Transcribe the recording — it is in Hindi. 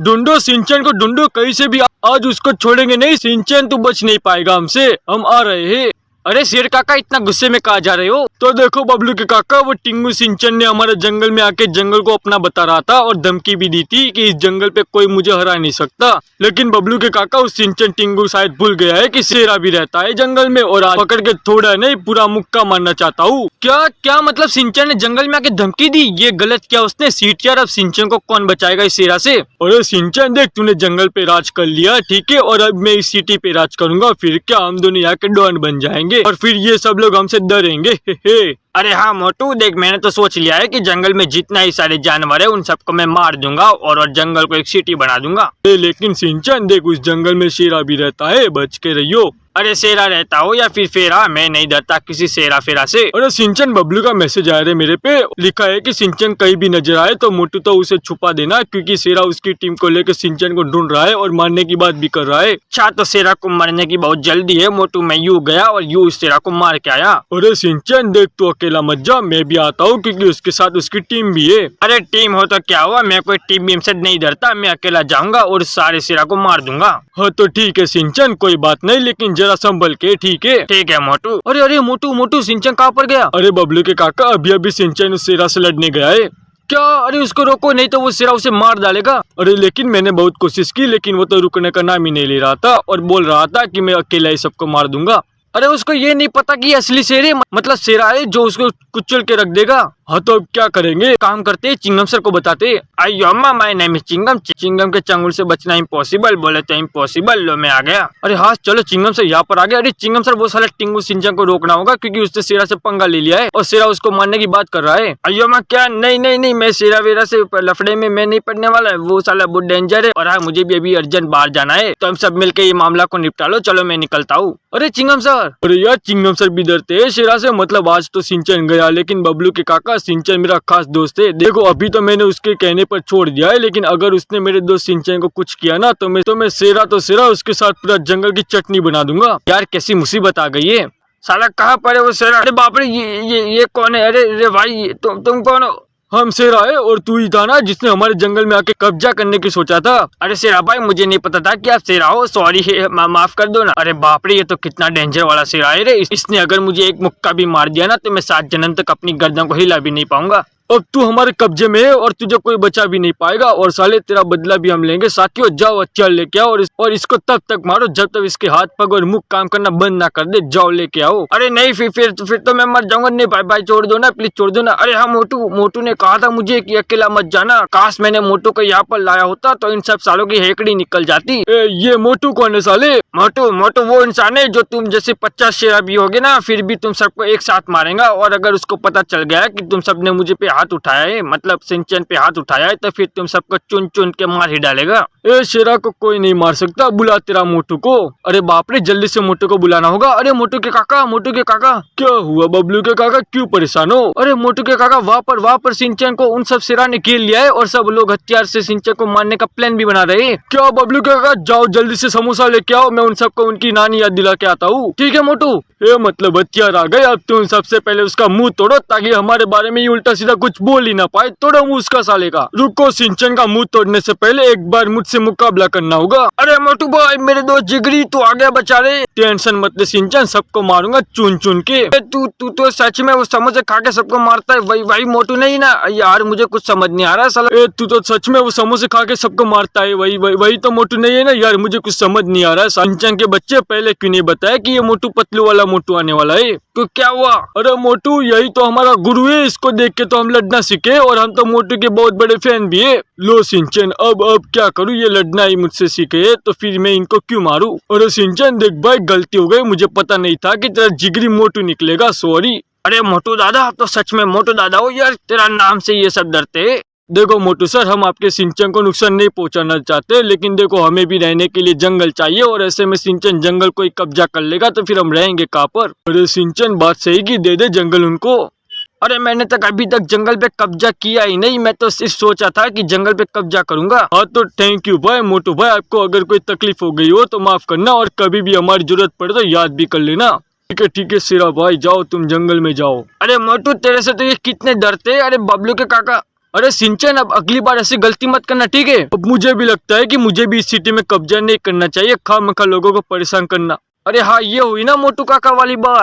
ढूंढो सिंचन को, ढूंढो कहीं से भी, आज उसको छोड़ेंगे नहीं। सिंचन तू बच नहीं पाएगा हमसे, हम आ रहे हैं। अरे शेर काका इतना गुस्से में कहाँ जा रहे हो? तो देखो बबलू के काका, वो टिंगू सिंचन ने हमारे जंगल में आके जंगल को अपना बता रहा था और धमकी भी दी थी कि इस जंगल पे कोई मुझे हरा नहीं सकता। लेकिन बबलू के काका उस सिंचन टिंगू शायद भूल गया है कि शेरा भी रहता है जंगल में, और आज पकड़ के थोड़ा नहीं पूरा मुक्का मारना चाहता हूँ। क्या क्या मतलब सिंचन ने जंगल में आके धमकी दी? ये गलत किया उसने। सीट यार, अब सिंचन को कौन बचाएगा इस शेरा से? अरे सिंचन देख, तूने जंगल पे राज कर लिया, ठीक है, और अब मैं इस सिटी पे राज करूंगा। फिर क्या हम दोनों यहाँ के डॉन बन जाएंगे और फिर ये सब लोग हमसे डरेंगे। हे। अरे हाँ मोटू देख, मैंने तो सोच लिया है कि जंगल में जितना ही सारे जानवर है उन सबको मैं मार दूंगा और जंगल को एक सिटी बना दूंगा। लेकिन सिंचन देख, उस जंगल में शेरा भी रहता है, बच के रहियो। अरे शेरा रहता हो या फिर फेरा, मैं नहीं डरता किसी शेरा फेरा से। अरे सिंचन, बबलू का मैसेज आया है मेरे पे, लिखा है कि सिंचन कहीं भी नजर आए तो मोटू तो उसे छुपा देना, क्योंकि शेरा उसकी टीम को लेकर सिंचन को ढूंढ रहा है और मारने की बात भी कर रहा है। अच्छा, तो शेरा को मारने की बहुत जल्दी है मोटू। मैं यूं गया और यूं उस शेरा को मार के आया। अरे सिंचन देख, तू अकेला मत जा, मैं भी आता हूँ, क्योंकि उसके साथ उसकी टीम भी है। अरे टीम हो तो क्या हुआ, मैं कोई टीम वीम से नहीं डरता, मैं अकेला जाऊंगा और सारे शेरा को मार दूंगा। हाँ तो ठीक है सिंचन, कोई बात नहीं, लेकिन जरा संभल के, ठीक है मोटू। अरे अरे मोटू मोटू, सिंचन कहाँ पर गया? अरे बबलू के काका, अभी अभी सिंचन उस शेरा से लड़ने गया है। क्या? अरे उसको रोको, नहीं तो वो शेरा उसे मार डालेगा। अरे लेकिन मैंने बहुत कोशिश की, लेकिन वो तो रुकने का नाम ही नहीं ले रहा था और बोल रहा था कि मैं अकेला ही सबको मार दूंगा। अरे उसको ये नहीं पता कि असली शेर है, मतलब शेरा है जो उसको कुचल के रख देगा। हाँ तो अब क्या करेंगे? काम करते, चिंगम सर को बताते। आई अम्मा, my name is Chingam. Chingam के चंगुल से बचना इम्पॉसिबल, बोले तो इम्पॉसिबल। लो मैं आ गया। अरे हाँ चलो, चिंगम सर यहाँ पर आ गया। अरे चिंगम सर, वो साला टिंगू सिंचन को रोकना होगा, क्योंकि उसने शेरा से पंगा ले लिया है और शेरा उसको मारने की बात कर रहा है। अयो माँ, क्या? नहीं नहीं नहीं, मैं शेरा वेरा से लफड़े में मैं नहीं पड़ने वाला है, वो साला बहुत डेंजर है। और हाँ, मुझे भी अभी अर्जेंट बाहर जाना है, तो हम सब मिलकर ये मामला को निपटा लो। चलो मैं निकलता हूँ। अरे चिंगम सर, अरे यार चिंगम सर भी डरते हैं शेरा से। मतलब आज तो सिंचन गया, लेकिन बबलू के काका, सिंचन मेरा खास दोस्त है। देखो अभी तो मैंने उसके कहने पर छोड़ दिया है, लेकिन अगर उसने मेरे दोस्त सिंचन को कुछ किया ना, तो मैं शेरा उसके साथ पूरा जंगल की चटनी बना दूंगा। यार कैसी मुसीबत आ गई है। साला कहाँ पर है वो शेरा? अरे बाप रे, ये कौन है? अरे भाई, तुम कौन हो? हम शेरा है, और तू ही था ना जिसने हमारे जंगल में आके कब्जा करने की सोचा था। अरे शेरा भाई, मुझे नहीं पता था कि आप शेरा हो, सॉरी, माफ कर दो ना। अरे बाप रे, ये तो कितना डेंजर वाला शेरा है रे। इसने अगर मुझे एक मुक्का भी मार दिया ना, तो मैं 7 जन्म तक अपनी गर्दन को हिला भी नहीं पाऊंगा। अब तू हमारे कब्जे में है और तुझे कोई बचा भी नहीं पाएगा, और साले तेरा बदला भी हम लेंगे। साथियों जाओ, हथियार लेके आओ और इसको तब तक मारो जब तक इसके हाथ पग और मुख काम करना बंद ना कर दे। जाओ लेके आओ। अरे नहीं, फिर तो मैं मर जाऊंगा। नहीं भाई छोड़ दो ना, प्लीज छोड़ दो ना। अरे हाँ मोटू ने कहा था मुझे कि अकेला मत जाना। काश मैंने मोटू को यहाँ पर लाया होता तो इन सब सालों की हेकड़ी निकल जाती। ये मोटू कौन है साले? मोटू वो इंसान है जो तुम जैसे 50 शेरा भी होगे ना, फिर भी तुम सबको एक साथ मारेगा। और अगर उसको पता चल गया कि तुम सबने मुझे पे हाथ उठाया है, मतलब सिंचन पे हाथ उठाया है, तो फिर तुम सबको चुन चुन के मार ही डालेगा। शेरा को कोई नहीं मार सकता, बुला तेरा मोटू को। अरे बाप रे, जल्दी से मोटू को बुलाना होगा। अरे मोटू के काका, क्या हुआ बबलू के काका, क्यों परेशान हो? अरे मोटू के काका, वहाँ पर सिंचन को उन सब शेरा ने घेर लिया है और सब लोग हथियार से सिंचन को मारने का प्लान भी बना रहे हैं। क्या बबलू के काका, जाओ जल्दी से समोसा लेके आओ, मैं उन सबको उनकी नानी याद दिला के आता हूँ। ठीक है मोटू। मतलब हथियार आ गए, अब तुम सबसे पहले उसका मुंह तोड़ो, ताकि हमारे बारे में ये उल्टा सीधा कुछ बोल ही ना पाए। तोड़ो मुंह उसका साले का। रुको, सिंचन का मुंह तोड़ने से पहले एक बार मुझसे मुकाबला करना होगा। अरे मोटू भाई, मेरे दोस्त जिगरी, तू आ गया बेचारे। टेंशन मत ले सिंचन, सबको मारूंगा चुन चुन के। तू तो सच में वो समोसे खा के सबको मारता है, वही मोटू नहीं ना? यार मुझे कुछ समझ नहीं आ रहा साला। तू तो सच में वो समोसे खा के सबको मारता है, वही तो मोटू नहीं है ना? यार मुझे कुछ समझ नहीं आ रहा है। सिंचन के बच्चे, पहले क्यों नहीं बताया कि ये मोटू पतलू वाला मोटू आने वाला है? तो क्या हुआ? अरे मोटू यही तो हमारा गुरु है, इसको देख के तो हम लड़ना सीखे, और हम तो मोटू के बहुत बड़े फैन भी है। लो सिंचन, अब क्या करूँ, ये लड़ना ही मुझसे सीखे तो फिर मैं इनको क्यों मारूं? अरे सिंचन देख भाई, गलती हो गई, मुझे पता नहीं था कि तेरा जिगरी मोटू निकलेगा, सॉरी। अरे मोटू दादा, आप तो सच में मोटू दादा हो यार, तेरा नाम से ये सब डरते हैं। देखो मोटू सर, हम आपके सिंचन को नुकसान नहीं पहुंचाना चाहते, लेकिन देखो हमें भी रहने के लिए जंगल चाहिए, और ऐसे में सिंचन जंगल को ही कब्जा कर लेगा तो फिर हम रहेंगे कहाँ पर? अरे सिंचन बात सही की, दे दे जंगल उनको। अरे मैंने तक अभी तक जंगल पे कब्जा किया ही नहीं, मैं तो सिर्फ सोचा था कि जंगल पे कब्जा करूंगा। हाँ तो थैंक यू भाई मोटू भाई, आपको अगर कोई तकलीफ हो गई हो तो माफ करना, और कभी भी हमारी जरूरत पड़े तो याद भी कर लेना। ठीक है शेरा भाई, जाओ तुम जंगल में जाओ। अरे मोटू, तेरे से तो ये कितने डरते हैं। अरे बबलू के काका, अरे सिंचन, अब अगली बार ऐसी गलती मत करना, ठीक है? अब मुझे भी लगता है कि मुझे भी इस सिटी में कब्जा नहीं करना चाहिए, खामखा लोगों को परेशान करना। अरे हाँ, ये हुई ना मोटू काका वाली बात।